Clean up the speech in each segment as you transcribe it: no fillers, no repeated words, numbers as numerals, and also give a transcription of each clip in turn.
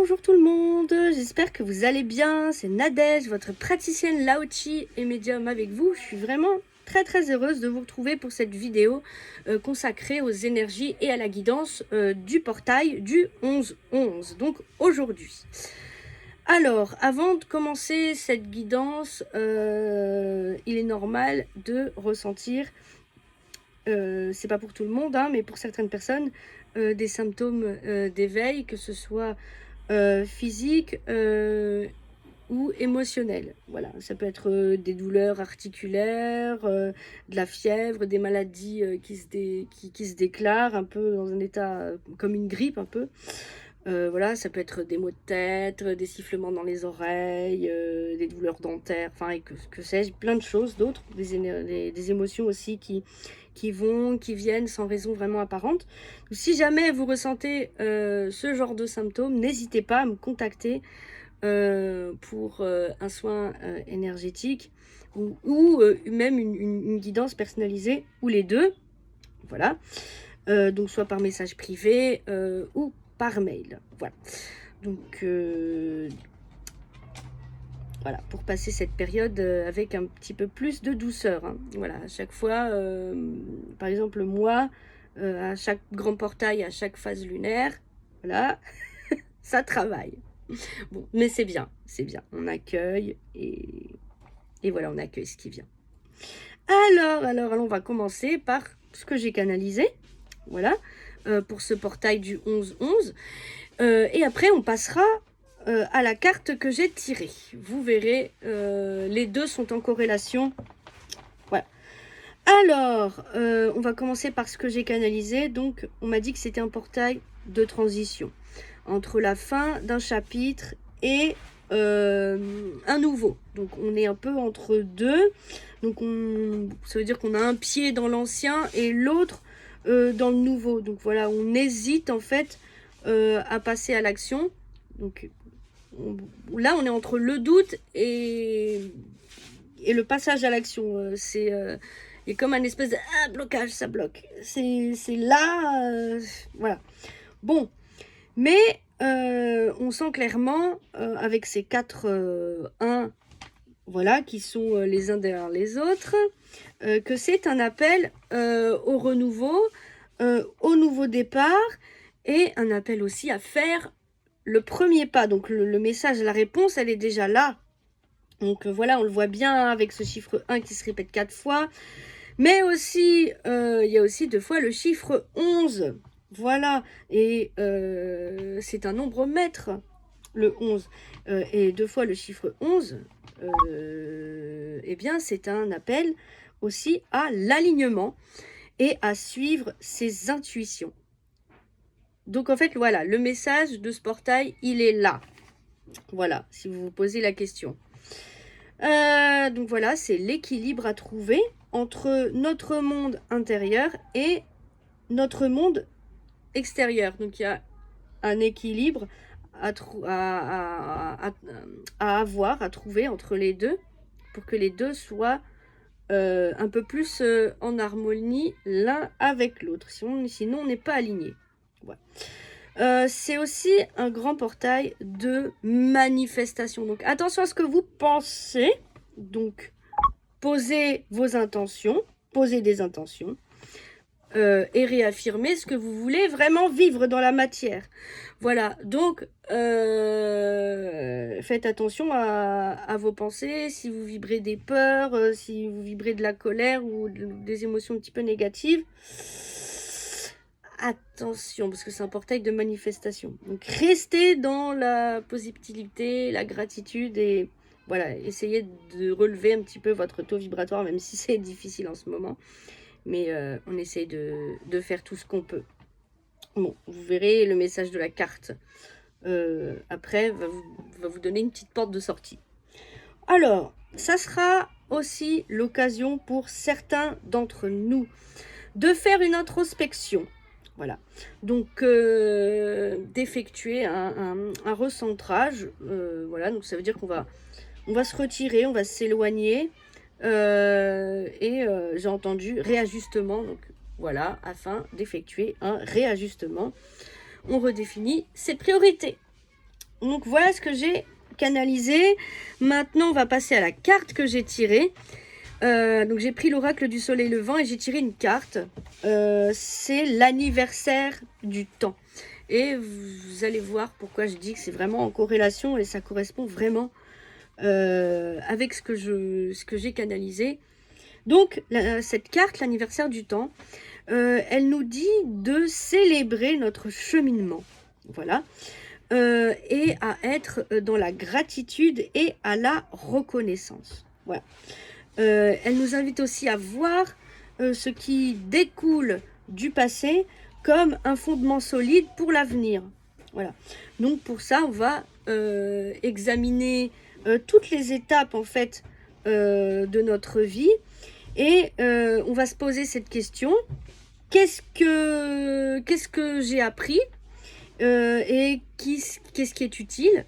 Bonjour tout le monde, j'espère que vous allez bien, c'est Nadège, votre praticienne Lao Chi et médium avec vous. Je suis vraiment très heureuse de vous retrouver pour cette vidéo consacrée aux énergies et à la guidance du portail du 11-11, donc aujourd'hui. Alors, avant de commencer cette guidance, il est normal de ressentir, c'est pas pour tout le monde, hein, mais pour certaines personnes, des symptômes d'éveil, que ce soit physique ou émotionnel. Voilà, ça peut être des douleurs articulaires, de la fièvre, des maladies qui se déclarent un peu dans un état comme une grippe un peu. Voilà, ça peut être des maux de tête, des sifflements dans les oreilles, des douleurs dentaires, enfin, et que sais-je, plein de choses d'autres, des émotions aussi qui viennent sans raison vraiment apparente. Donc, si jamais vous ressentez ce genre de symptômes, n'hésitez pas à me contacter pour un soin énergétique ou même une guidance personnalisée, ou les deux. Voilà, donc soit par message privé ou par mail. Voilà, donc voilà, pour passer cette période avec un petit peu plus de douceur, hein. Voilà, à chaque fois, par exemple moi, à chaque grand portail, à chaque phase lunaire, voilà, ça travaille. Bon, mais c'est bien, on accueille et voilà, on accueille ce qui vient. Alors, on va commencer par ce que j'ai canalisé, voilà, pour ce portail du 11-11. Et après, on passera à la carte que j'ai tirée. Vous verrez, les deux sont en corrélation. Voilà. Alors, on va commencer par ce que j'ai canalisé. Donc, on m'a dit que c'était un portail de transition entre la fin d'un chapitre et un nouveau. Donc, on est un peu entre deux. Donc, ça veut dire qu'on a un pied dans l'ancien et l'autre dans le nouveau. Donc, voilà, on hésite en fait à passer à l'action. Donc, là, on est entre le doute et le passage à l'action. C'est il y a comme un espèce de blocage, ça bloque. C'est là, voilà. Bon, mais on sent clairement avec ces 4 1, voilà, qui sont les uns derrière les autres, que c'est un appel au renouveau, au nouveau départ, et un appel aussi à faire le premier pas. Donc le message, la réponse, elle est déjà là. Donc voilà, on le voit bien avec ce chiffre 1 qui se répète 4 fois. Mais aussi, il y a aussi 2 fois le chiffre 11. Voilà, et c'est un nombre maître, le 11. Et 2 fois le chiffre 11, eh bien, c'est un appel aussi à l'alignement et à suivre ses intuitions. Donc, en fait, voilà, le message de ce portail, il est là. Voilà, si vous vous posez la question. Donc voilà, c'est l'équilibre à trouver entre notre monde intérieur et notre monde extérieur. Donc il y a un équilibre à avoir, à trouver entre les deux, pour que les deux soient un peu plus en harmonie l'un avec l'autre. Sinon on n'est pas aligné. Voilà. C'est aussi un grand portail de manifestation. Donc attention à ce que vous pensez. Donc posez vos intentions, posez des intentions et réaffirmez ce que vous voulez vraiment vivre dans la matière. Voilà, donc faites attention à vos pensées. Si vous vibrez des peurs, si vous vibrez de la colère ou des émotions un petit peu négatives, attention, parce que c'est un portail de manifestation. Donc restez dans la positivité, la gratitude et voilà, essayez de relever un petit peu votre taux vibratoire, même si c'est difficile en ce moment. Mais on essaye de faire tout ce qu'on peut. Bon, vous verrez le message de la carte. Après, va vous donner une petite porte de sortie. Alors, ça sera aussi l'occasion pour certains d'entre nous de faire une introspection. Voilà, donc d'effectuer un recentrage. Voilà, donc ça veut dire qu'on va se retirer, on va s'éloigner. J'ai entendu réajustement, donc voilà, afin d'effectuer un réajustement, on redéfinit ses priorités. Donc voilà ce que j'ai canalisé. Maintenant, on va passer à la carte que j'ai tirée. Donc j'ai pris l'oracle du soleil levant et j'ai tiré une carte. C'est l'anniversaire du temps. Et vous allez voir pourquoi je dis que c'est vraiment en corrélation et ça correspond vraiment avec ce que j'ai canalisé. Donc cette carte, l'anniversaire du temps, elle nous dit de célébrer notre cheminement. Voilà. Et à être dans la gratitude et à la reconnaissance. Voilà. Elle nous invite aussi à voir ce qui découle du passé comme un fondement solide pour l'avenir. Voilà. Donc pour ça, on va examiner toutes les étapes en fait de notre vie et on va se poser cette question. Qu'est-ce que j'ai appris et qu'est-ce qui est utile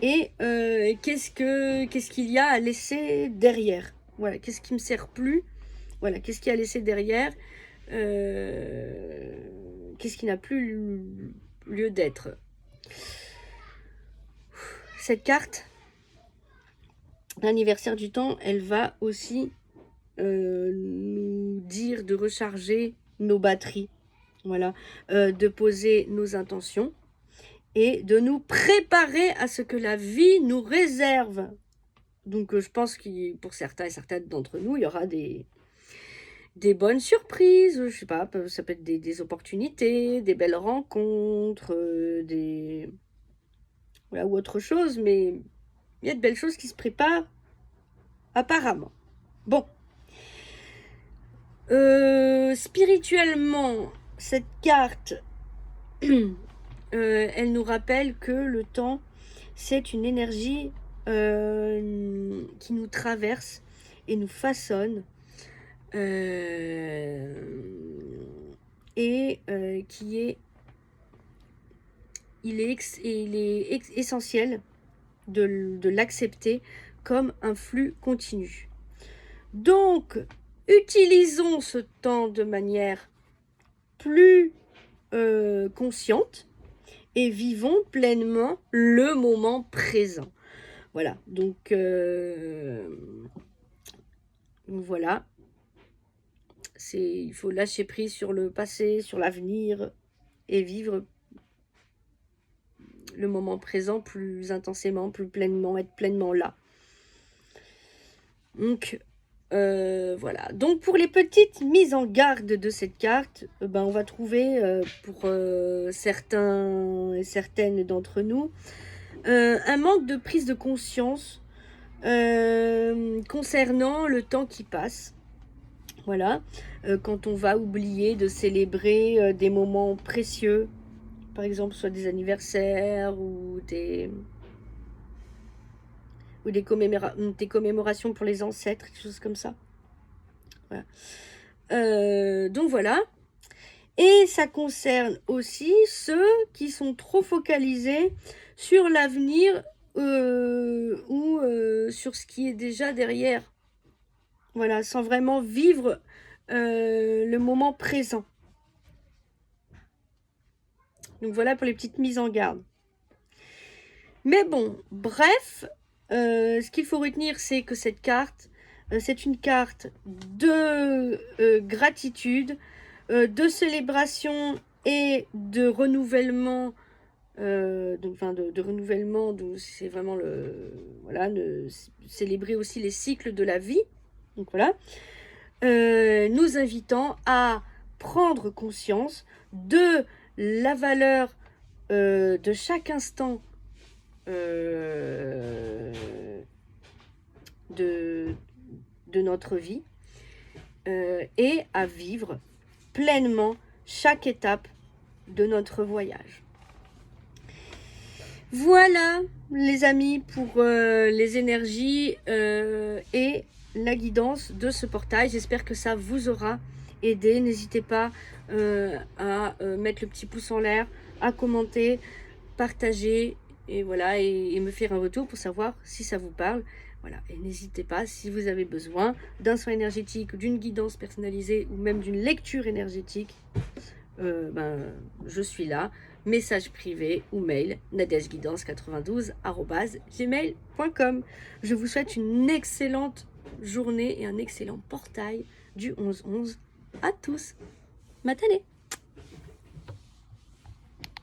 et qu'est-ce qu'il y a à laisser derrière. Voilà, qu'est-ce qui me sert plus, voilà, qu'est-ce qu'il y a à laisser derrière, qu'est-ce qui n'a plus lieu d'être. Cette carte, l'anniversaire du temps, elle va aussi nous dire de recharger nos batteries, voilà, de poser nos intentions et de nous préparer à ce que la vie nous réserve. Donc je pense que pour certains et certaines d'entre nous, il y aura des bonnes surprises, je sais pas, ça peut être des opportunités, des belles rencontres, voilà, ou autre chose, mais il y a de belles choses qui se préparent apparemment. Bon. Spirituellement, cette carte, elle nous rappelle que le temps, c'est une énergie qui nous traverse et nous façonne et qui est il est essentiel de l'accepter comme un flux continu. Donc, utilisons ce temps de manière plus consciente et vivons pleinement le moment présent. Voilà, donc voilà. Il faut lâcher prise sur le passé, sur l'avenir et vivre le moment présent plus intensément, plus pleinement, être pleinement là. Donc, voilà. Donc, pour les petites mises en garde de cette carte, on va trouver, pour certains et certaines d'entre nous, un manque de prise de conscience concernant le temps qui passe. Voilà. Quand on va oublier de célébrer des moments précieux, par exemple, soit des anniversaires ou des commémorations pour les ancêtres, quelque chose comme ça. Voilà. Donc voilà. Et ça concerne aussi ceux qui sont trop focalisés sur l'avenir ou sur ce qui est déjà derrière. Voilà, sans vraiment vivre le moment présent. Donc voilà pour les petites mises en garde. Mais bon, bref, ce qu'il faut retenir, c'est que cette carte, c'est une carte de gratitude, de célébration et de renouvellement. De renouvellement, c'est vraiment célébrer aussi les cycles de la vie. Donc voilà, nous invitant à prendre conscience de la valeur de chaque instant de notre vie et à vivre pleinement chaque étape de notre voyage. Voilà les amis pour les énergies et la guidance de ce portail. J'espère que ça vous aura aidé. N'hésitez pas à mettre le petit pouce en l'air, à commenter, partager et voilà, et me faire un retour pour savoir si ça vous parle. Voilà, et n'hésitez pas, si vous avez besoin d'un soin énergétique, d'une guidance personnalisée ou même d'une lecture énergétique, je suis là. message privé ou mail nadiasguidance92@gmail.com. Je vous souhaite une excellente journée et un excellent portail du 11-11 à tous. Matinée.